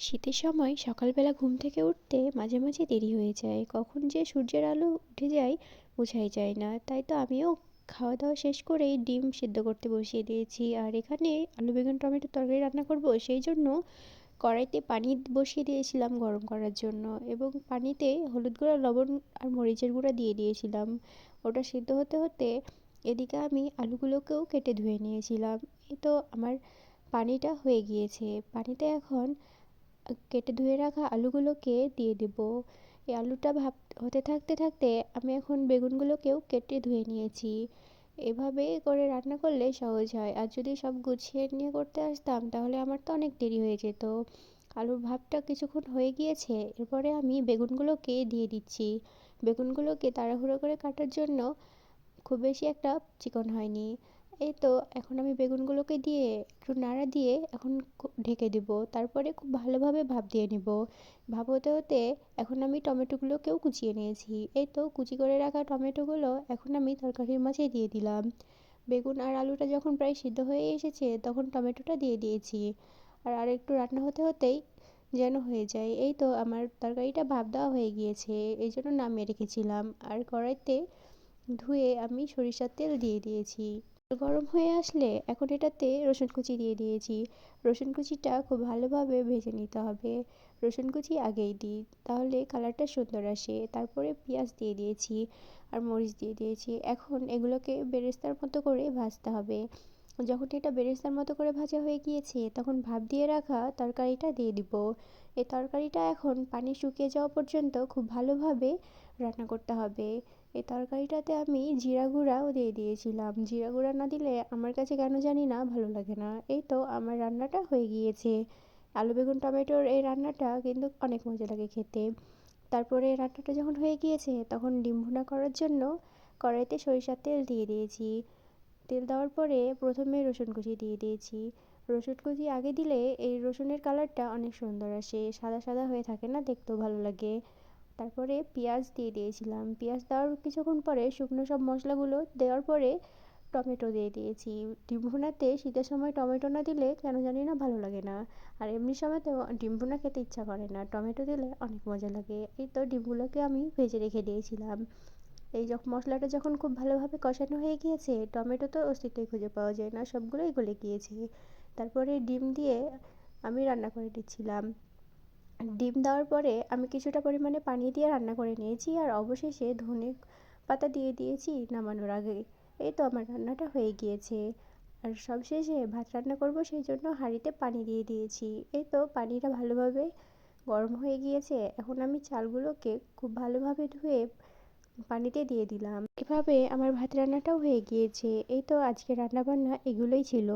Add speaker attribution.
Speaker 1: শীতের সময় সকালবেলা ঘুম থেকে উঠতে মাঝে মাঝে দেরি হয়ে যায়, কখন যে সূর্যের আলো উঠে যায় বোঝাই যায় না। তাই তো আমিও খাওয়া দাওয়া শেষ করেই ডিম সিদ্ধ করতে বসিয়ে দিয়েছি। আর এখানে আলু বেগুন টমেটোর তরকারি রান্না করব, সেই জন্য কড়াইতে পানি বসিয়ে দিয়েছিলাম গরম করার জন্য, এবং পানিতে হলুদ গুঁড়া, লবণ আর মরিচের গুঁড়া দিয়ে দিয়েছিলাম। ওটা সিদ্ধ হতে হতে এদিকে আমি আলুগুলোকেও কেটে ধুয়ে নিয়েছিলাম। এই তো আমার পানিটা হয়ে গিয়েছে। পানিতে এখন কেটে ধুয়ে রাখা আলুগুলোকে দিয়ে দেব। এই আলুটা হতে থাকতে থাকতে আমি এখন বেগুনগুলোকেও কেটে ধুয়ে নিয়েছি। এভাবে করে রান্না করলে সহজ হয়, আর যদি সব গুছিয়ে নিয়ে করতে আসতাম তাহলে আমার তো অনেক দেরি হয়ে যেত। আলুর ভাপটা কিছুক্ষণ হয়ে গিয়েছে, এরপরে আমি বেগুনগুলোকে দিয়ে দিচ্ছি। বেগুনগুলোকে তাড়াহুড়ো করে কাটার জন্য খুব বেশি একটা চিকন হয়নি। এই তো এখন আমি বেগুনগুলোকে দিয়ে একটু নাড়া দিয়ে এখন ঢেকে দেব। তারপরে খুব ভালোভাবে ভাপ দিয়ে নেব। ভাপ হতে হতে এখন আমি টমেটোগুলোকেও কুচিয়ে নিয়েছি। এই তো কুচি করে রাখা টমেটোগুলো এখন আমি তরকারির মাঝে দিয়ে দিলাম। বেগুন আর আলুটা যখন প্রায় সিদ্ধ হয়ে এসেছে তখন টমেটোটা দিয়ে দিয়েছি। আর আরেকটু রান্না হতে হতেই যেন হয়ে যায়। এই তো আমার তরকারিটা ভাপ দেওয়া হয়ে গিয়েছে, এই জন্য নামিয়ে রেখেছিলাম। আর কড়াইতে ধুয়ে আমি সরিষার তেল দিয়ে দিয়েছি। গরম হয়ে আসলে এখন এটাতে রসুন কুচি দিয়ে দিয়েছি। রসুন কুচিটা খুব ভালোভাবে ভেজে নিতে হবে। রসুন কুচি আগেই দিই, তাহলে কালারটা সুন্দর আসে। তারপরে পেঁয়াজ দিয়ে দিয়েছি আর মরিচ দিয়ে দিয়েছি। এখন এগুলোকে বেরেস্তার মতো করে ভাজতে হবে। যখন এটা বেরেস্তার মতো করে ভাজা হয়ে গিয়েছে তখন ভাপ দিয়ে রাখা তরকারিটা দিয়ে দিব। এই তরকারিটা এখন পানি শুকিয়ে যাওয়া পর্যন্ত খুব ভালোভাবে রান্না করতে হবে। এই তরকারিটাতে আমি জিরা গুঁড়াও দিয়ে দিয়েছিলাম। জিরা গুঁড়া না দিলে আমার কাছে কেন জানি না ভালো লাগে না। এই তো আমার রান্নাটা হয়ে গিয়েছে। আলু বেগুন টমেটোর এই রান্নাটা কিন্তু অনেক মজা লাগে খেতে। তারপরে রান্নাটা যখন হয়ে গিয়েছে তখন ডিম ভুনা করার জন্য কড়াইতে সরিষার তেল দিয়ে দিয়েছি। তেল দেওয়ার পরে প্রথমে রসুন কুচি দিয়ে দিয়েছি। রসুন কুচি আগে দিলে এই রসুনের কালারটা অনেক সুন্দর আসে, সাদা সাদা হয়ে থাকে না, দেখতেও ভালো লাগে। তারপরে পেঁয়াজ দিয়ে দিয়েছিলাম। পেঁয়াজ দেওয়ার কিছুক্ষণ পরে শুকনো সব মশলাগুলো দেওয়ার পরে টমেটো দিয়ে দিয়েছি। ডিম ভুনাতে শীতের সময় টমেটো না দিলে কেন জানি না ভালো লাগে না। আর এমনি সময়তেও ডিম ভুনা খেতে ইচ্ছা করে না, টমেটো দিলে অনেক মজা লাগে। এই তো ডিমগুলোকে আমি ভেজে রেখে দিয়েছিলাম। এই যখন মশলাটা যখন খুব ভালোভাবে কষানো হয়ে গিয়েছে, টমেটো তো অস্তিত্বই খুঁজে পাওয়া যায় না, সবগুলোই গলে গিয়েছে। তারপরে ডিম দিয়ে আমি রান্না করে দিচ্ছিলাম। ডিম দেওয়ার পরে আমি কিছুটা পরিমাণে পানি দিয়ে রান্না করে নিয়েছি, আর অবশেষে ধনে পাতা দিয়ে দিয়েছি নামানোর আগে। এই তো আমার রান্নাটা হয়ে গিয়েছে। আর সবশেষে ভাত রান্না করব, সেই জন্য হাঁড়িতে পানি দিয়ে দিয়েছি। এই তো পানিটা ভালোভাবে গরম হয়ে গিয়েছে। এখন আমি চালগুলোকে খুব ভালোভাবে ধুয়ে পানিতে দিয়ে দিলাম। এভাবে আমার ভাত রান্নাটাও হয়ে গিয়েছে। এই তো আজকে রান্না বান্না এগুলোই ছিল।